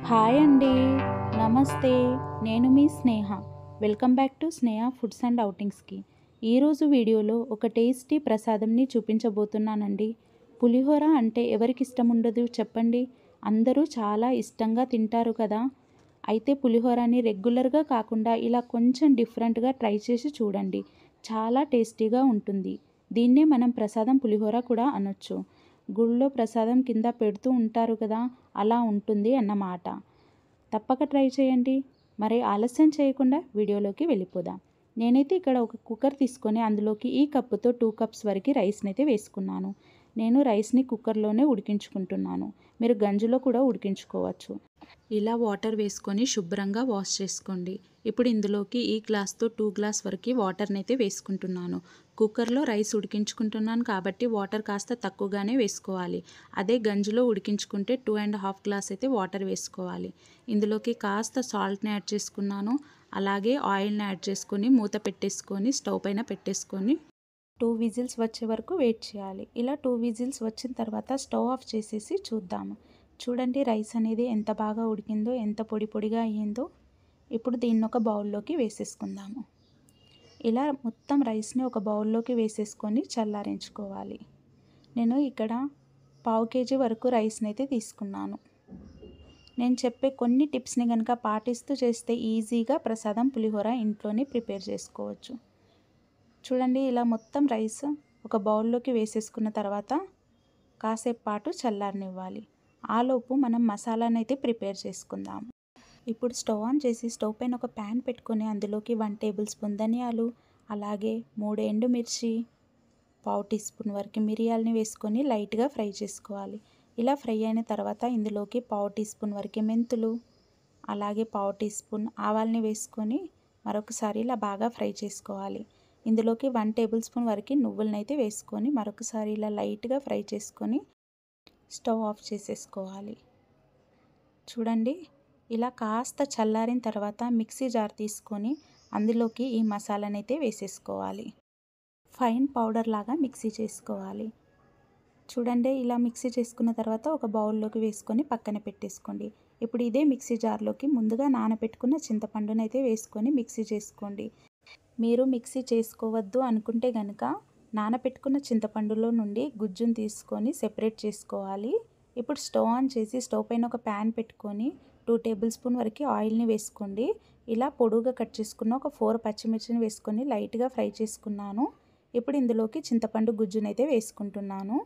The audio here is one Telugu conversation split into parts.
హాయ్ అండి. నమస్తే. నేను మీ Sneha. Welcome back to Sneha foods and ఔటింగ్స్కి. ఈరోజు వీడియోలో ఒక టేస్టీ ప్రసాదంని చూపించబోతున్నానండి. పులిహోర అంటే ఎవరికి ఇష్టం ఉండదు చెప్పండి. అందరూ చాలా ఇష్టంగా తింటారు కదా. అయితే పులిహోరని రెగ్యులర్గా కాకుండా ఇలా కొంచెం డిఫరెంట్గా ట్రై చేసి చూడండి. చాలా టేస్టీగా ఉంటుంది. దీన్నే మనం ప్రసాదం పులిహోర కూడా అనొచ్చు. గుళ్ళో ప్రసాదం కింద పెడుతూ ఉంటారు కదా, అలా ఉంటుంది అన్నమాట. తప్పక ట్రై చేయండి. మరి ఆలస్యం చేయకుండా వీడియోలోకి వెళ్ళిపోదాం. నేనైతే ఇక్కడ ఒక కుక్కర్ తీసుకొని అందులోకి ఈ కప్పుతో 2 కప్స్ వరకు రైస్ని అయితే వేసుకున్నాను. నేను రైస్ని కుక్కర్లోనే ఉడికించుకుంటున్నాను. మీరు గంజులో కూడా ఉడికించుకోవచ్చు. ఇలా వాటర్ వేసుకొని శుభ్రంగా వాష్ చేసుకోండి. ఇప్పుడు ఇందులోకి ఈ గ్లాస్తో 2 గ్లాస్ వరకు వాటర్ని అయితే వేసుకుంటున్నాను. కుక్కర్లో రైస్ ఉడికించుకుంటున్నాను కాబట్టి వాటర్ కాస్త తక్కువగానే వేసుకోవాలి. అదే గంజులో ఉడికించుకుంటే 2.5 గ్లాస్ అయితే వాటర్ వేసుకోవాలి. ఇందులోకి కాస్త సాల్ట్ని యాడ్ చేసుకున్నాను. అలాగే ఆయిల్ని యాడ్ చేసుకొని మూత పెట్టేసుకొని స్టవ్ పైన పెట్టేసుకొని 2 విజిల్స్ వచ్చే వరకు వెయిట్ చేయాలి. ఇలా 2 విజిల్స్ వచ్చిన తర్వాత స్టవ్ ఆఫ్ చేసేసి చూద్దాము. చూడండి రైస్ అనేది ఎంత బాగా ఉడికిందో, ఎంత పొడి పొడిగా అయ్యిందో. ఇప్పుడు దీన్ని ఒక బౌల్లోకి వేసేసుకుందాము. ఇలా మొత్తం రైస్ని ఒక బౌల్లోకి వేసేసుకొని చల్లారించుకోవాలి. నేను ఇక్కడ 1/2 కేజీ వరకు రైస్ని అయితే తీసుకున్నాను. నేను చెప్పే కొన్ని టిప్స్ని కనుక పాటిస్తూ చేస్తే ఈజీగా ప్రసాదం పులిహోర ఇంట్లోనే ప్రిపేర్ చేసుకోవచ్చు. చూడండి ఇలా మొత్తం రైస్ ఒక బౌల్లోకి వేసేసుకున్న తర్వాత కాసేపు పాటు చల్లారనివ్వాలి. ఆలోపు మనం మసాలాను అయితే ప్రిపేర్ చేసుకుందాం. ఇప్పుడు స్టవ్ ఆన్ చేసి స్టవ్ పైన ఒక ప్యాన్ పెట్టుకొని అందులోకి 1 టేబుల్ స్పూన్ ధనియాలు, అలాగే 3 ఎండుమిర్చి, 1/2 టీ స్పూన్ వరకు మిరియాలని వేసుకొని లైట్గా ఫ్రై చేసుకోవాలి. ఇలా ఫ్రై అయిన తర్వాత ఇందులోకి 1/2 టీ స్పూన్ వరకు మెంతులు, అలాగే 1/2 టీ స్పూన్ ఆవాల్ని వేసుకొని మరొకసారి ఇలా బాగా ఫ్రై చేసుకోవాలి. ఇందులోకి 1 టేబుల్ స్పూన్ వరకు నువ్వులను అయితే వేసుకొని మరొకసారి ఇలా లైట్గా ఫ్రై చేసుకొని స్టవ్ ఆఫ్ చేసేసుకోవాలి. చూడండి ఇలా కాస్త చల్లారిన తర్వాత మిక్సీ జార్ తీసుకొని అందులోకి ఈ మసాలాని అయితే వేసేసుకోవాలి. ఫైన్ పౌడర్ లాగా మిక్సీ చేసుకోవాలి. చూడండి ఇలా మిక్సీ చేసుకున్న తర్వాత ఒక బౌల్లోకి వేసుకొని పక్కన పెట్టేసుకోండి. ఇప్పుడు ఇదే మిక్సీ జార్లోకి ముందుగా నానబెట్టుకున్న చింతపండుని అయితే వేసుకొని మిక్సీ చేసుకోండి. మీరు మిక్సీ చేసుకోవద్దు అనుకుంటే కనుక నానబెట్టుకున్న చింతపండులో నుండి గుజ్జును తీసుకొని సెపరేట్ చేసుకోవాలి. ఇప్పుడు స్టవ్ ఆన్ చేసి స్టవ్ పైన ఒక ప్యాన్ పెట్టుకొని 2 టేబుల్ స్పూన్ వరకు ఆయిల్ని వేసుకోండి. ఇలా పొడువుగా కట్ చేసుకున్న ఒక 4 పచ్చిమిర్చిని వేసుకొని లైట్గా ఫ్రై చేసుకున్నాను. ఇప్పుడు ఇందులోకి చింతపండు గుజ్జునైతే వేసుకుంటున్నాను.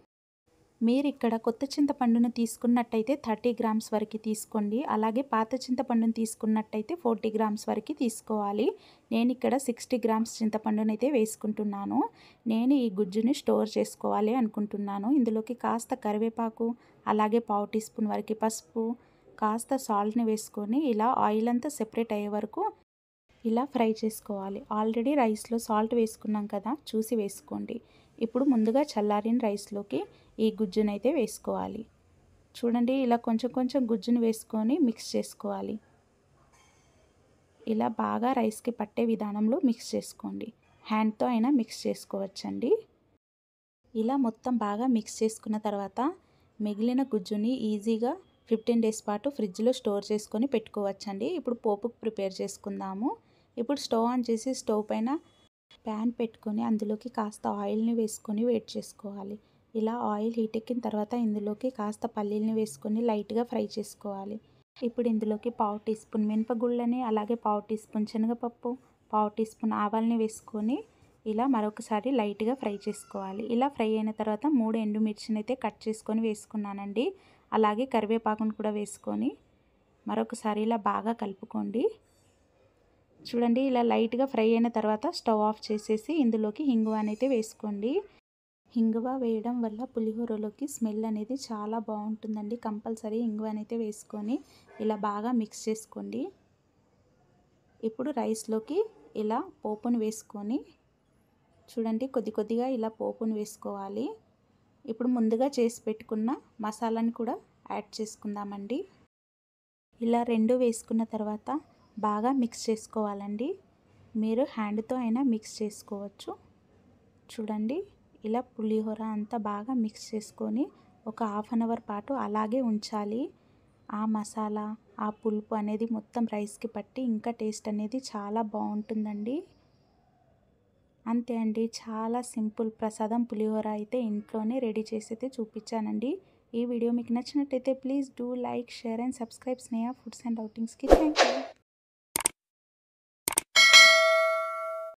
మీరు ఇక్కడ కొత్త చింతపండును తీసుకున్నట్టయితే 30 గ్రామ్స్ వరకు తీసుకోండి. అలాగే పాత చింతపండును తీసుకున్నట్టయితే 40 గ్రామ్స్ వరకు తీసుకోవాలి. నేను ఇక్కడ 60 గ్రామ్స్ చింతపండును అయితే వేసుకుంటున్నాను. నేను ఈ గుజ్జుని స్టోర్ చేసుకోవాలి అనుకుంటున్నాను. ఇందులోకి కాస్త కరివేపాకు, అలాగే 1/2 టీ స్పూన్ వరకు పసుపు, కాస్త సాల్ట్ని వేసుకొని ఇలా ఆయిల్ అంతా సెపరేట్ అయ్యే వరకు ఇలా ఫ్రై చేసుకోవాలి. ఆల్రెడీ రైస్లో సాల్ట్ వేసుకున్నాం కదా, చూసి వేసుకోండి. ఇప్పుడు ముందుగా చల్లారిన రైస్లోకి ఈ గుజ్జునైతే వేసుకోవాలి. చూడండి ఇలా కొంచెం కొంచెం గుజ్జును వేసుకొని మిక్స్ చేసుకోవాలి. ఇలా బాగా రైస్కి పట్టే విధానంలో మిక్స్ చేసుకోండి. హ్యాండ్తో అయినా మిక్స్ చేసుకోవచ్చండి. ఇలా మొత్తం బాగా మిక్స్ చేసుకున్న తర్వాత మిగిలిన గుజ్జుని ఈజీగా 15 డేస్ పాటు ఫ్రిడ్జ్లో స్టోర్ చేసుకొని పెట్టుకోవచ్చండి. ఇప్పుడు పోపుకు ప్రిపేర్ చేసుకుందాము. ఇప్పుడు స్టవ్ ఆన్ చేసి స్టవ్ పైన ప్యాన్ పెట్టుకొని అందులోకి కాస్త ఆయిల్ని వేసుకొని వేడి చేసుకోవాలి. ఇలా ఆయిల్ హీట్ ఎక్కిన తర్వాత ఇందులోకి కాస్త పల్లీలని వేసుకొని లైట్గా ఫ్రై చేసుకోవాలి. ఇప్పుడు ఇందులోకి 1/2 టీ స్పూన్ మినపగుళ్ళని, అలాగే 1/2 టీ స్పూన్ శనగపప్పు, 1/2 టీ స్పూన్ ఆవాల్ని వేసుకొని ఇలా మరొకసారి లైట్గా ఫ్రై చేసుకోవాలి. ఇలా ఫ్రై అయిన తర్వాత 3 ఎండుమిర్చిని అయితే కట్ చేసుకొని వేసుకున్నానండి. అలాగే కరివేపాకును కూడా వేసుకొని మరొకసారి ఇలా బాగా కలుపుకోండి. చూడండి ఇలా లైట్గా ఫ్రై అయిన తర్వాత స్టవ్ ఆఫ్ చేసేసి ఇందులోకి ఇంగువని అయితే వేసుకోండి. ఇంగువ వేయడం వల్ల పులిహోరలోకి స్మెల్ అనేది చాలా బాగుంటుందండి. కంపల్సరీ ఇంగువని అయితే వేసుకొని ఇలా బాగా మిక్స్ చేసుకోండి. ఇప్పుడు రైస్లోకి ఇలా పోపును వేసుకొని చూడండి కొద్ది కొద్దిగా ఇలా పోపును వేసుకోవాలి. ఇప్పుడు ముందుగా చేసి పెట్టుకున్న మసాలాని కూడా యాడ్ చేసుకుందామండి. ఇలా 2 వేసుకున్న తర్వాత బాగా మిక్స్ చేసుకోవాలండి. మీరు హ్యాండ్తో అయినా మిక్స్ చేసుకోవచ్చు. చూడండి ఇలా పులిహోర అంతా బాగా మిక్స్ చేసుకొని ఒక 1/2 అవర్ పాటు అలాగే ఉంచాలి. ఆ మసాలా ఆ పులుపు అనేది మొత్తం రైస్కి పట్టి ఇంకా టేస్ట్ అనేది చాలా బాగుంటుందండి. అంతే అండి, చాలా సింపుల్ ప్రసాదం పులిహోర అయితే ఇంట్లోనే రెడీ చేసి అయితే చూపించానండి. ఈ వీడియో మీకు నచ్చినట్టయితే please do like, share and subscribe Sneha foods and అవుటింగ్స్కి. Thank you.